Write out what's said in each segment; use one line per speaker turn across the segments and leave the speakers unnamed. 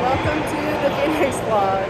Welcome to the Phoenix vlog.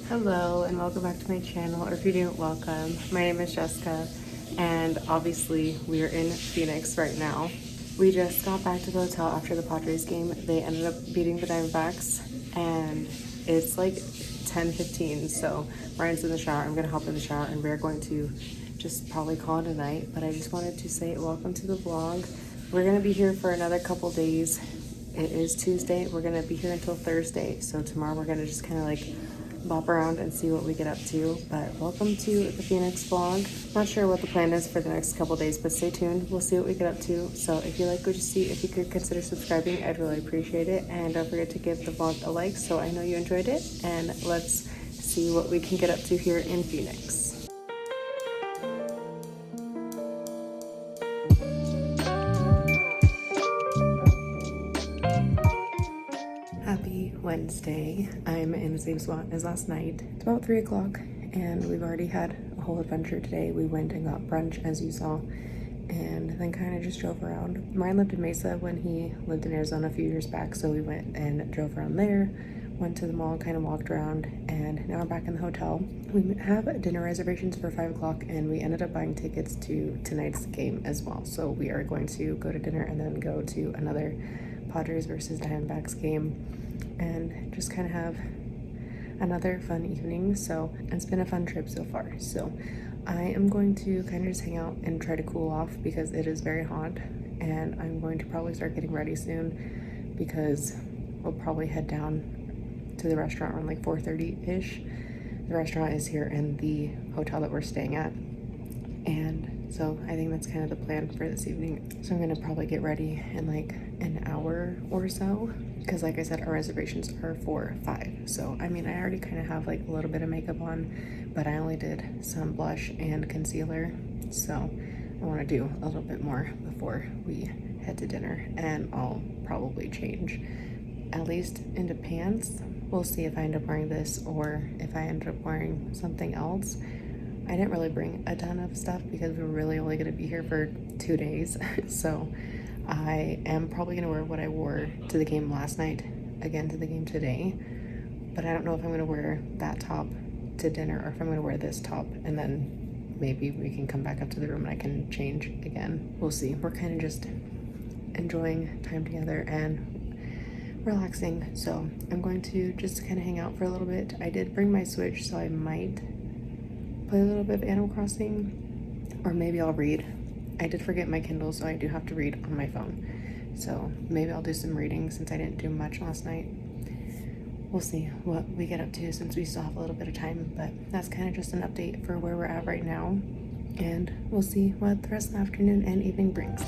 Hello and welcome back to my channel, or if you're new, welcome. My name is Jessica and obviously we are in Phoenix right now. We just got back to the hotel after the Padres game. They ended up beating the Diamondbacks and it's like 10:15, so Ryan's in the shower. I'm gonna hop in the shower and we're going to just probably call it a night, but I just wanted to say welcome to the vlog. We're gonna be here for another couple days. It is Tuesday. We're gonna be here until Thursday, so tomorrow we're gonna just kind of like bop around and see what we get up to. But welcome to the Phoenix vlog. Not sure what the plan is for the next couple days, but stay tuned. We'll see what we get up to. So if you like what you see, if you could consider subscribing, I'd really appreciate it. And don't forget to give the vlog a like so I know you enjoyed it. And let's see what we can get up to here in Phoenix. Happy Wednesday. I'm in the same spot as last night. It's about 3 o'clock and we've already had a whole adventure today. We went and got brunch, as you saw, and then kind of just drove around. Ryan lived in Mesa when he lived in Arizona a few years back, so we went and drove around there, went to the mall, kind of walked around, and now we're back in the hotel. We have dinner reservations for 5 o'clock and we ended up buying tickets to tonight's game as well. So we are going to go to dinner and then go to another Padres versus Diamondbacks game and just kind of have another fun evening. So it's been a fun trip so far. So I am going to kind of just hang out and try to cool off because it is very hot, and I'm going to probably start getting ready soon because we'll probably head down to the restaurant around like 4:30-ish. The restaurant is here in the hotel that we're staying at, and so I think that's kind of the plan for this evening. So I'm gonna probably get ready in like an hour or so because, like I said, our reservations are for 5. So I mean, I already kind of have like a little bit of makeup on, but I only did some blush and concealer, so I want to do a little bit more before we head to dinner. And I'll probably change at least into pants. We'll see if I end up wearing this or if I end up wearing something else. I didn't really bring a ton of stuff because we're really only going to be here for 2 days. So I am probably going to wear what I wore to the game last night, again to the game today. But I don't know if I'm going to wear that top to dinner or if I'm going to wear this top, and then maybe we can come back up to the room and I can change again. We'll see. We're kind of just enjoying time together and relaxing. So I'm going to just kind of hang out for a little bit. I did bring my Switch, so I might play a little bit of Animal Crossing, or maybe I'll read. I did forget my Kindle, so I do have to read on my phone. So maybe I'll do some reading since I didn't do much last night. We'll see what we get up to since we still have a little bit of time, but that's kind of just an update for where we're at right now. And we'll see what the rest of the afternoon and evening brings.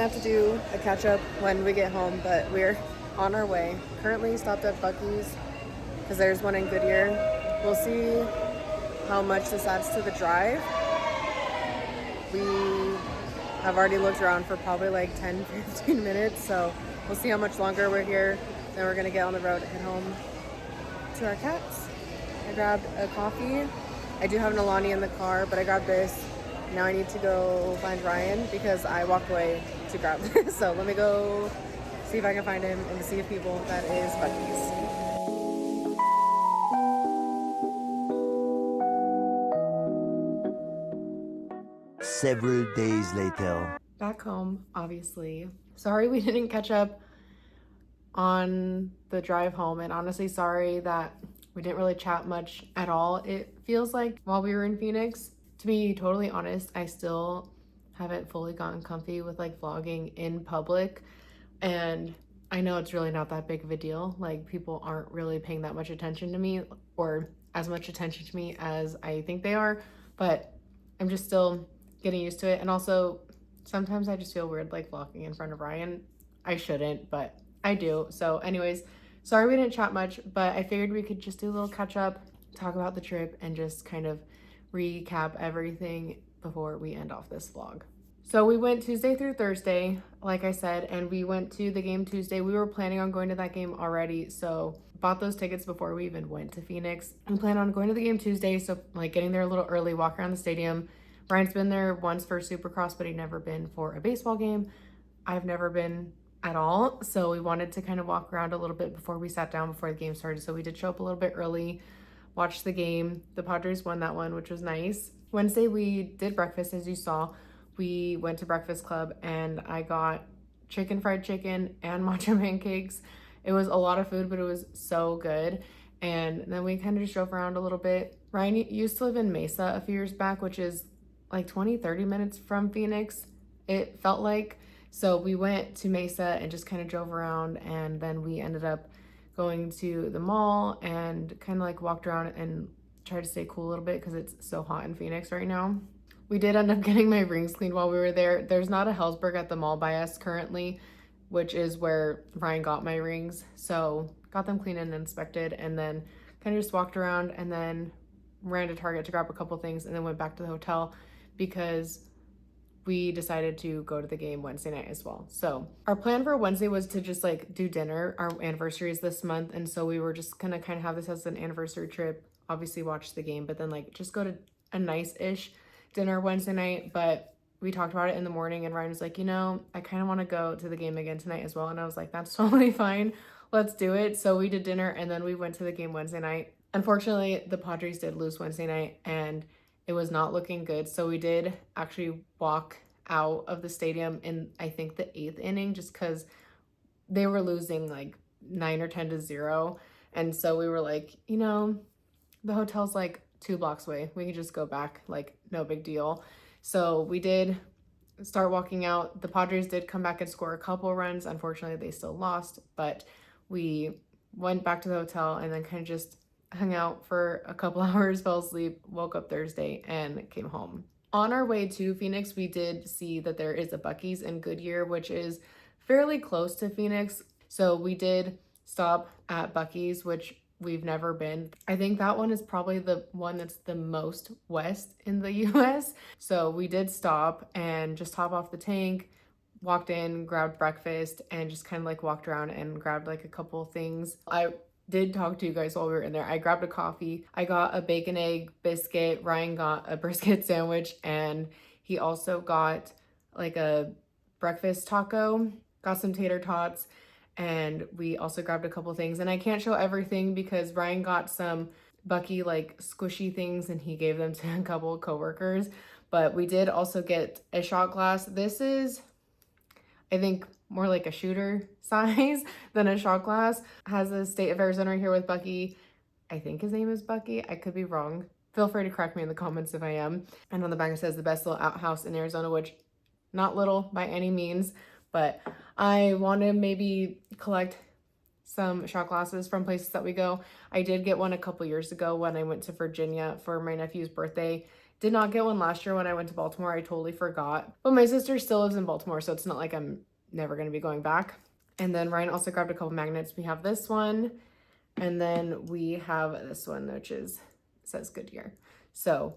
have to do a catch up when we get home, but we're on our way. Currently stopped at Buc-ee's because there's one in Goodyear. We'll see how much this adds to the drive. We have already looked around for probably like 10-15 minutes, so we'll see how much longer we're here. Then we're gonna get on the road and head home to our cats. I grabbed a coffee. I do have an Alani in the car, but I grabbed this. Now I need to go find Ryan because I walked away to grab this. So let me go see if I can find him and see if people that is Buc-ee's.
Several days later.
Back home, obviously. Sorry we didn't catch up on the drive home, and honestly sorry that we didn't really chat much at all. It feels like while we were in Phoenix, to be totally honest, I still haven't fully gotten comfy with like vlogging in public, and I know it's really not that big of a deal. Like, people aren't really paying that much attention to me, or as much attention to me as I think they are, but I'm just still getting used to it. And also sometimes I just feel weird like vlogging in front of Ryan. I shouldn't, but I do. So anyways, sorry we didn't chat much, but I figured we could just do a little catch up, talk about the trip, and just kind of recap everything before we end off this vlog. So we went Tuesday through Thursday, like I said, and we went to the game Tuesday. We were planning on going to that game already, so bought those tickets before we even went to Phoenix. We plan on going to the game Tuesday, so like getting there a little early, walk around the stadium. Ryan's been there once for Supercross, but he'd never been for a baseball game. I've never been at all, so we wanted to kind of walk around a little bit before we sat down before the game started. So we did show up a little bit early, watched the game. The Padres won that one, which was nice. Wednesday we did breakfast, as you saw. We went to Breakfast Club and I got fried chicken and matcha pancakes. It was a lot of food, but it was so good. And then we kind of just drove around a little bit. Ryan used to live in Mesa a few years back, which is like 20-30 minutes from Phoenix, it felt like. So we went to Mesa and just kind of drove around, and then we ended up going to the mall and kind of like walked around and tried to stay cool a little bit because it's so hot in Phoenix right now. We did end up getting my rings cleaned while we were there. There's not a Hellsberg at the mall by us currently, which is where Ryan got my rings. So got them cleaned and inspected, and then kind of just walked around, and then ran to Target to grab a couple things, and then went back to the hotel because we decided to go to the game Wednesday night as well. So our plan for Wednesday was to just like do dinner. Our anniversary is this month, and so we were just gonna kind of have this as an anniversary trip, obviously watch the game, but then like just go to a nice-ish dinner Wednesday night. But we talked about it in the morning, and Ryan was like, you know, I kind of want to go to the game again tonight as well. And I was like, that's totally fine, let's do it. So we did dinner, and then we went to the game Wednesday night. Unfortunately, the Padres did lose Wednesday night, and it was not looking good. So we did actually walk out of the stadium in, I think, the 8th inning, just because they were losing like 9 or 10-0. And so we were like, you know, the hotel's like 2 blocks away. We can just go back, like no big deal. So we did start walking out. The Padres did come back and score a couple runs. Unfortunately, they still lost, but we went back to the hotel and then kind of just hung out for a couple hours, fell asleep, woke up Thursday, and came home. On our way to Phoenix, we did see that there is a Buc-ee's in Goodyear, which is fairly close to Phoenix. So we did stop at Buc-ee's, which we've never been. I think that one is probably the one that's the most west in the US. So we did stop and just top off the tank, walked in, grabbed breakfast, and just kind of like walked around and grabbed like a couple of things. I did talk to you guys while we were in there. I grabbed a coffee. I got a bacon egg biscuit. Ryan got a brisket sandwich, and he also got like a breakfast taco, got some tater tots, and we also grabbed a couple things. And I can't show everything because Ryan got some Buc-ee like squishy things, and he gave them to a couple of coworkers. But we did also get a shot glass. This is, I think, more like a shooter size than a shot glass. Has a State of Arizona here with Buc-ee. I think his name is Buc-ee. I could be wrong. Feel free to correct me in the comments if I am. And on the back it says the best little outhouse in Arizona, which not little by any means, but I want to maybe collect some shot glasses from places that we go. I did get one a couple years ago when I went to Virginia for my nephew's birthday, Did not get one last year when I went to Baltimore. I totally forgot. But my sister still lives in Baltimore, so it's not like I'm never going to be going back. And then Ryan also grabbed a couple magnets. We have this one, and then we have this one, which says Goodyear. So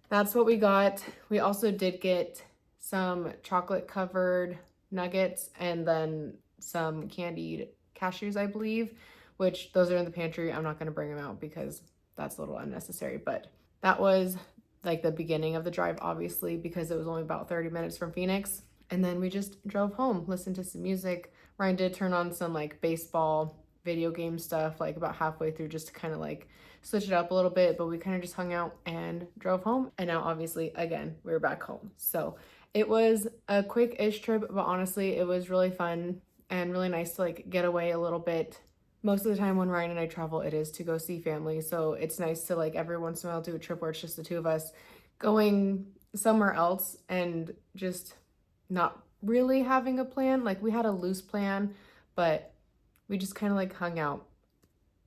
that's what we got. We also did get some chocolate covered nuggets and then some candied cashews, I believe, which those are in the pantry. I'm not going to bring them out because that's a little unnecessary, but that was like the beginning of the drive, obviously, because it was only about 30 minutes from Phoenix. And then we just drove home, listened to some music. Ryan did turn on some like baseball video game stuff like about halfway through just to kind of like switch it up a little bit, but we kind of just hung out and drove home. And now obviously again we're back home. So it was a quick-ish trip, but honestly it was really fun and really nice to like get away a little bit. Most of the time when Ryan and I travel, it is to go see family, so it's nice to like every once in a while do a trip where it's just the two of us going somewhere else and just not really having a plan. Like we had a loose plan, but we just kind of like hung out.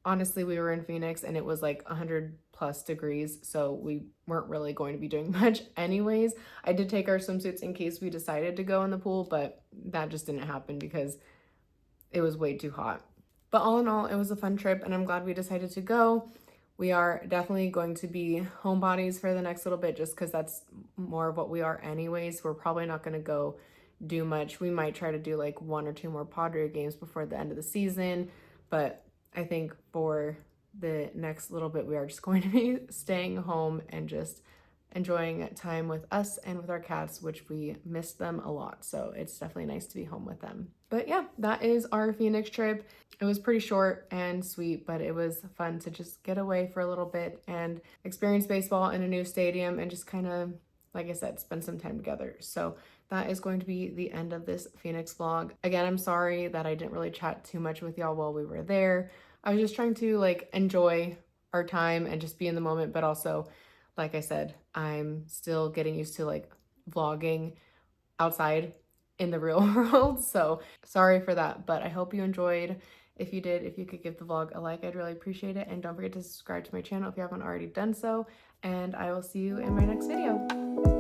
Honestly, we were in Phoenix and it was like 100+ degrees, so we weren't really going to be doing much anyways. I did take our swimsuits in case we decided to go in the pool, but that just didn't happen because it was way too hot. But all in all, it was a fun trip and I'm glad we decided to go. We are definitely going to be homebodies for the next little bit just because that's more of what we are anyways. We're probably not going to go do much. We might try to do like 1 or 2 more Padre games before the end of the season, but I think for the next little bit we are just going to be staying home and just enjoying time with us and with our cats, which we miss them a lot. So it's definitely nice to be home with them. But yeah, that is our Phoenix trip. It was pretty short and sweet, but it was fun to just get away for a little bit and experience baseball in a new stadium and just kind of, like I said, spend some time together. So that is going to be the end of this Phoenix vlog. Again, I'm sorry that I didn't really chat too much with y'all while we were there. I was just trying to like enjoy our time and just be in the moment, but also, like I said, I'm still getting used to like vlogging outside in the real world. So sorry for that, but I hope you enjoyed. If you did, if you could give the vlog a like, I'd really appreciate it. And don't forget to subscribe to my channel if you haven't already done so. And I will see you in my next video.